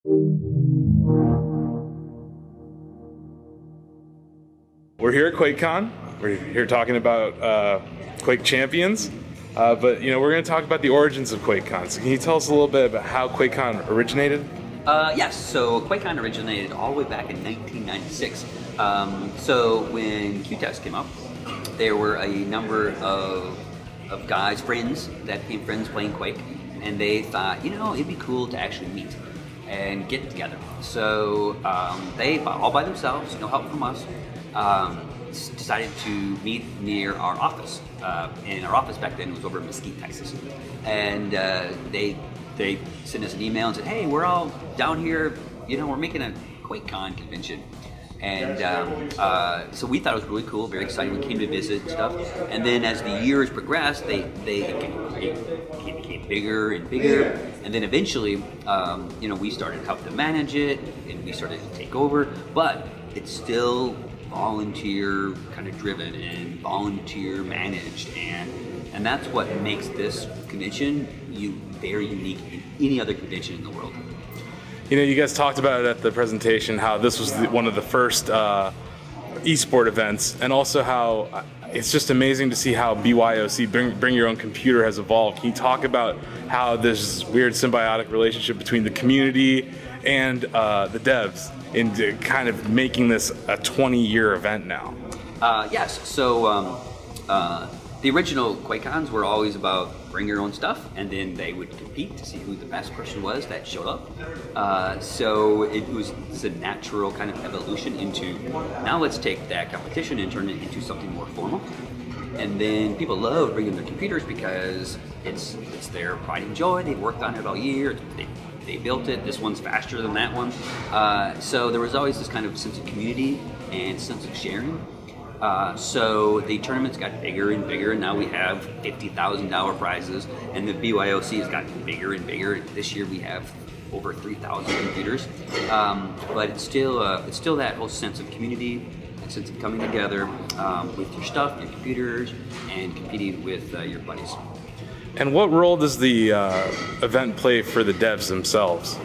We're here at QuakeCon. We're here talking about Quake Champions, but we're going to talk about the origins of QuakeCon. So can you tell us a little bit about how QuakeCon originated? Yes, so QuakeCon originated all the way back in 1996. So when Q-Test came up, there were a number of guys, friends, that became friends playing Quake, and they thought, it'd be cool to actually meet and get together. So they, all by themselves, no help from us, decided to meet near our office. And our office back then was over in Mesquite, Texas. And they sent us an email and said, hey, we're all down here, we're making a QuakeCon convention. And so we thought it was really cool, very exciting. We came to visit and stuff. And then as the years progressed, it became bigger and bigger. And then eventually, we started to help them manage it, and we started to take over. But it's still volunteer kind of driven and volunteer managed, and that's what makes this convention very unique in any other convention in the world. You guys talked about it at the presentation, how this was one of the first esport events, and also how it's just amazing to see how BYOC, bring your own computer, has evolved. Can you talk about how this weird symbiotic relationship between the community and the devs in kind of making this a 20-year event now? Yes, so the original QuakeCons were always about bring your own stuff, and then they would compete to see who the best person was that showed up. So it's a natural kind of evolution into, now let's take that competition and turn it into something more formal. And then people love bringing their computers because it's their pride and joy. They've worked on it all year. They built it. This one's faster than that one. So there was always this kind of sense of community and sense of sharing. So the tournaments got bigger and bigger, and now we have $50,000 prizes, and the BYOC has gotten bigger and bigger. This year we have over 3,000 computers, but it's still that whole sense of community, that sense of coming together with your stuff, your computers, and competing with your buddies. And what role does the event play for the devs themselves?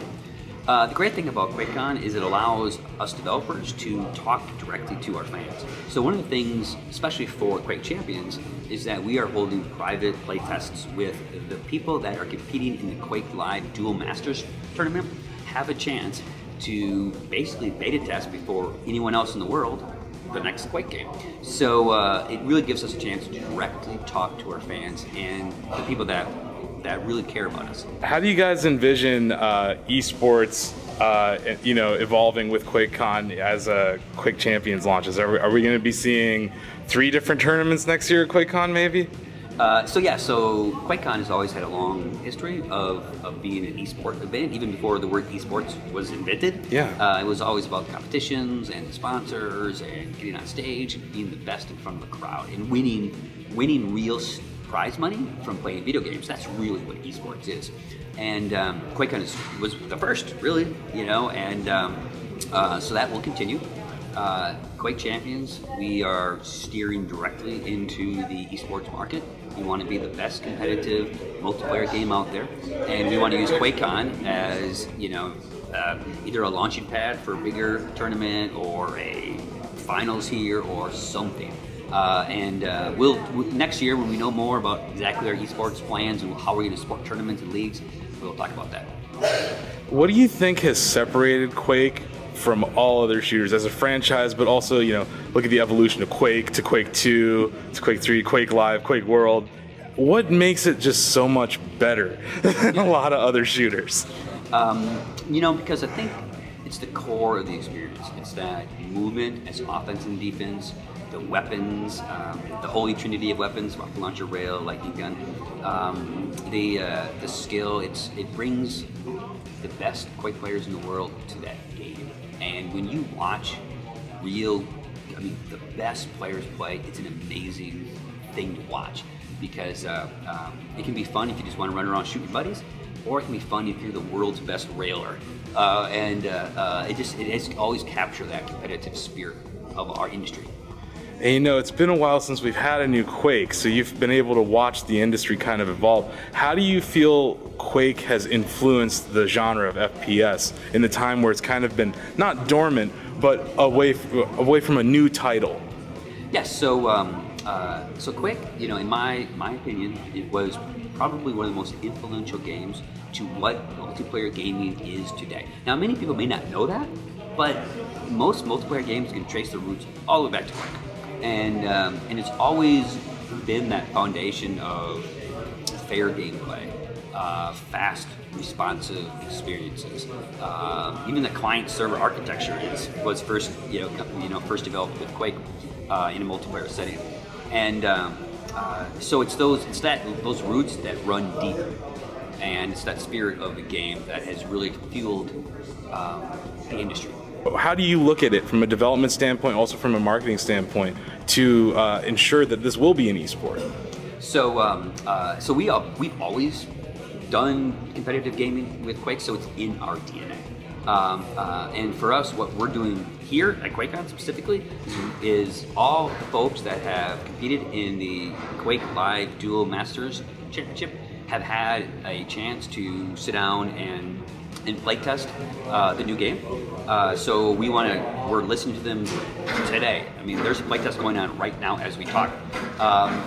The great thing about QuakeCon is it allows us developers to talk directly to our fans. So one of the things, especially for Quake Champions, is that we are holding private play tests with the people that are competing in the Quake Live Dual Masters tournament, have a chance to basically beta test before anyone else in the world the next Quake game. So it really gives us a chance to directly talk to our fans and the people that really care about us. How do you guys envision esports, evolving with QuakeCon as Quake Champions launches? Are we going to be seeing 3 different tournaments next year at QuakeCon, maybe? So QuakeCon has always had a long history of being an esport event, even before the word esports was invented. Yeah. It was always about competitions and sponsors and getting on stage and being the best in front of the crowd and winning real prize money from playing video games. That's really what esports is. And QuakeCon was the first, really, and so that will continue. Quake Champions, we are steering directly into the esports market. We want to be the best competitive multiplayer game out there, and we want to use QuakeCon as either a launching pad for a bigger tournament or a finals here or something. We'll next year, when we know more about exactly our esports plans and how we're going to support tournaments and leagues, we'll talk about that. What do you think has separated Quake from all other shooters as a franchise, but also, look at the evolution of Quake to Quake 2 to Quake 3, Quake Live, Quake World. What makes it just so much better than a lot of other shooters? Because I think it's the core of the experience. It's that movement as offense and defense, the weapons, the holy trinity of weapons, rocket launcher, rail, lightning gun, the skill. It brings the best Quake players in the world to that game. And when you watch the best players play, it's an amazing thing to watch, because it can be fun if you just want to run around shooting buddies, or it can be fun if you're the world's best railer. It has always captured that competitive spirit of our industry. And you know, it's been a while since we've had a new Quake, so you've been able to watch the industry kind of evolve. How do you feel Quake has influenced the genre of FPS in the time where it's kind of been not dormant, but away from a new title? Yes, so Quake, you know, in my opinion, it was probably one of the most influential games to what multiplayer gaming is today. Now, many people may not know that, but most multiplayer games can trace their roots all the way back to Quake. And it's always been that foundation of fair gameplay, fast, responsive experiences. Even the client-server architecture was first developed with Quake in a multiplayer setting, and so it's those roots that run deep, and it's that spirit of the game that has really fueled the industry. How do you look at it from a development standpoint, also from a marketing standpoint, to ensure that this will be an esport? So we've always done competitive gaming with Quake, so it's in our DNA. And for us, what we're doing here at QuakeCon specifically is all the folks that have competed in the Quake Live Dual Masters Championship have had a chance to sit down and play test the new game. So we're listening to them today. I mean, there's a play test going on right now as we talk.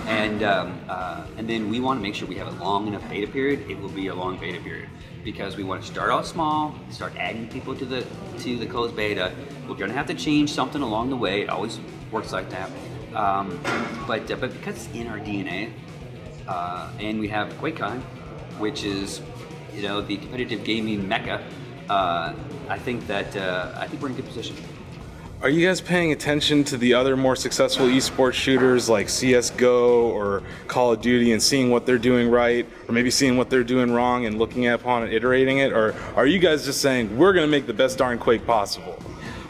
And then we want to make sure we have a long enough beta period. It will be a long beta period because we want to start out small, start adding people to the closed beta. We're going to have to change something along the way. It always works like that. But because it's in our DNA, and we have QuakeCon, which is, you know, the competitive gaming mecca, I think we're in a good position. Are you guys paying attention to the other more successful esports shooters like CSGO or Call of Duty and seeing what they're doing right, or maybe seeing what they're doing wrong and looking upon it, iterating it? Or are you guys just saying, we're going to make the best darn Quake possible?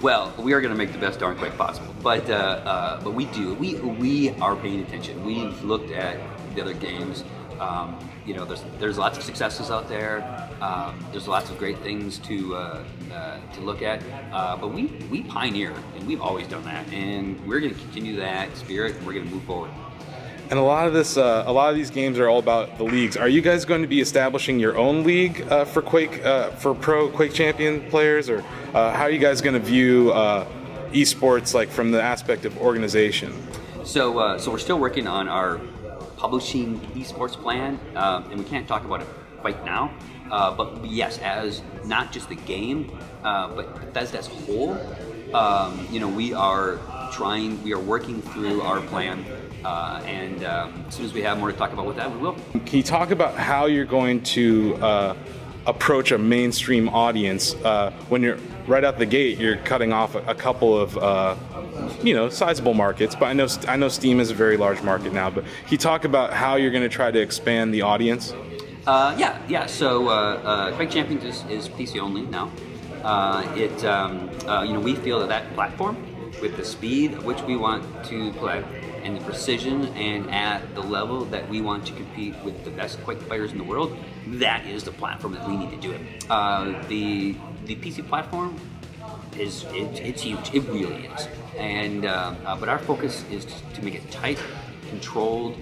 Well, we are going to make the best darn Quake possible, but we are paying attention. We've looked at the other games. You know, there's lots of successes out there. There's lots of great things to look at. But we pioneer, and we've always done that, and we're going to continue that spirit. And we're going to move forward. And a lot of these games are all about the leagues. Are you guys going to be establishing your own league for Quake, for pro Quake Champion players, or how are you guys going to view esports, like from the aspect of organization? So we're still working on our publishing esports plan, and we can't talk about it right now. But yes, as not just the game, but Bethesda as a whole, you know, we are working through our plan, and as soon as we have more to talk about with that, we will. Can you talk about how you're going to approach a mainstream audience when you're right out the gate? You're cutting off a couple of sizable markets, but I know Steam is a very large market now. But can you talk about how you're going to try to expand the audience? Yeah. So Quake Champions is PC only now. We feel that platform, with the speed at which we want to play, and the precision, and at the level that we want to compete with the best Quake players in the world, that is the platform that we need to do it. The PC platform it's huge. It really is. And but our focus is to make it tight, controlled.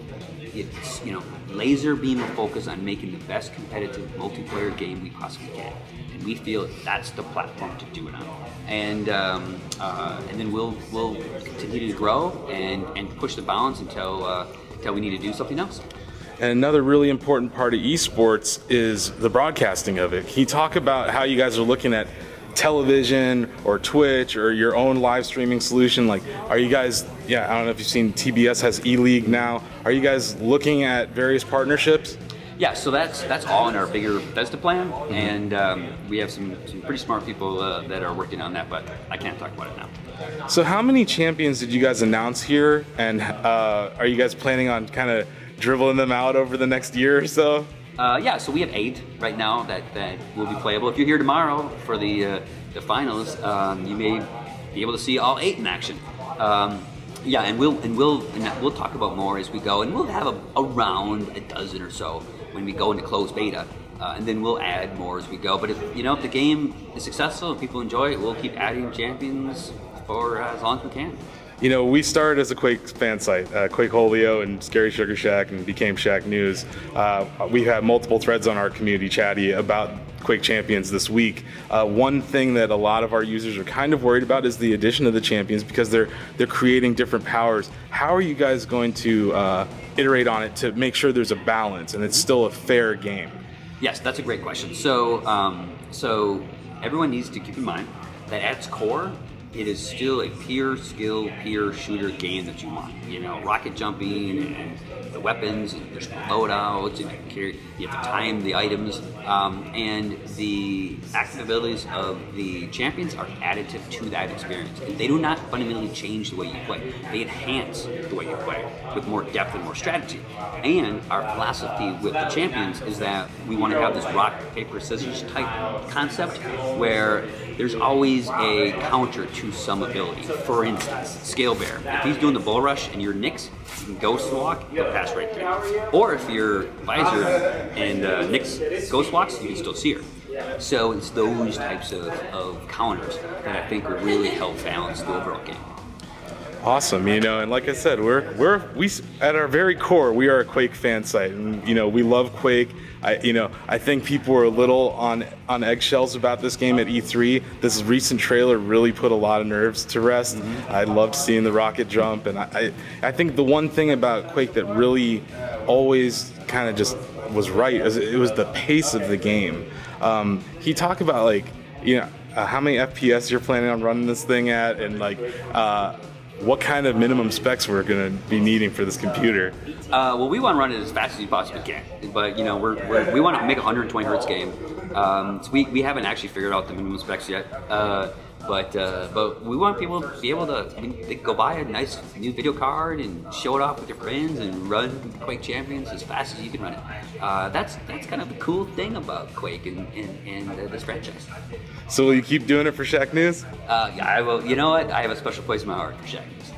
It's, laser beam of focus on making the best competitive multiplayer game we possibly can. And we feel that's the platform to do it on. And then we'll continue to grow and push the bounds until we need to do something else. And another really important part of esports is the broadcasting of it. Can you talk about how you guys are looking at television or Twitch or your own live streaming solution? Like, are you guys, I don't know if you've seen, TBS has E-League now. Are you guys looking at various partnerships? Yeah, so that's all in our bigger Bethesda plan, and we have some pretty smart people that are working on that, but I can't talk about it now. So how many champions did you guys announce here, and are you guys planning on kind of dribbling them out over the next year or so? Yeah, so we have 8 right now that will be playable. If you're here tomorrow for the finals, you may be able to see all 8 in action. Yeah, and we'll talk about more as we go, and we'll have around a dozen or so when we go into closed beta, and then we'll add more as we go. But if the game is successful and people enjoy it, we'll keep adding champions for as long as we can. You know, we started as a Quake fan site, Quake Holio and Scary Sugar Shack, and became Shacknews. We've had multiple threads on our community chatty about Quake Champions this week. One thing that a lot of our users are kind of worried about is the addition of the champions, because they're creating different powers. How are you guys going to iterate on it to make sure there's a balance and it's still a fair game? Yes, that's a great question. So everyone needs to keep in mind that at its core, it is still a pure skill, pure shooter game that you want. You know, rocket jumping and the weapons, and there's loadouts, and you have to time the items, and the active abilities of the champions are additive to that experience. And they do not fundamentally change the way you play. They enhance the way you play with more depth and more strategy. And our philosophy with the champions is that we want to have this rock, paper, scissors type concept where there's always a counter to some ability. For instance, Scale Bear. If he's doing the bull rush and you're Nyx, you can ghost walk, he'll pass right through. Or if you're Visor and Nyx ghost walks, you can still see her. So it's those types of counters that I think would really help balance the overall game. Awesome, you know, and like I said, we at our very core, we are a Quake fan site, and you know, we love Quake. I think people were a little on eggshells about this game at E3. This recent trailer really put a lot of nerves to rest. I loved seeing the rocket jump, and I think the one thing about Quake that really always kind of just was right is it was the pace of the game. He talked about, like, you know, how many FPS you're planning on running this thing at, and like what kind of minimum specs we're going to be needing for this computer. Well, we want to run it as fast as you possibly can, but you know, we want to make a 120 hertz game. So we haven't actually figured out the minimum specs yet, but we want people to be able to, I mean, they go buy a nice new video card and show it off with your friends and run Quake Champions as fast as you can run it. That's kind of the cool thing about Quake and this franchise. So will you keep doing it for Shacknews? Yeah, I will. You know what? I have a special place in my heart for Shacknews.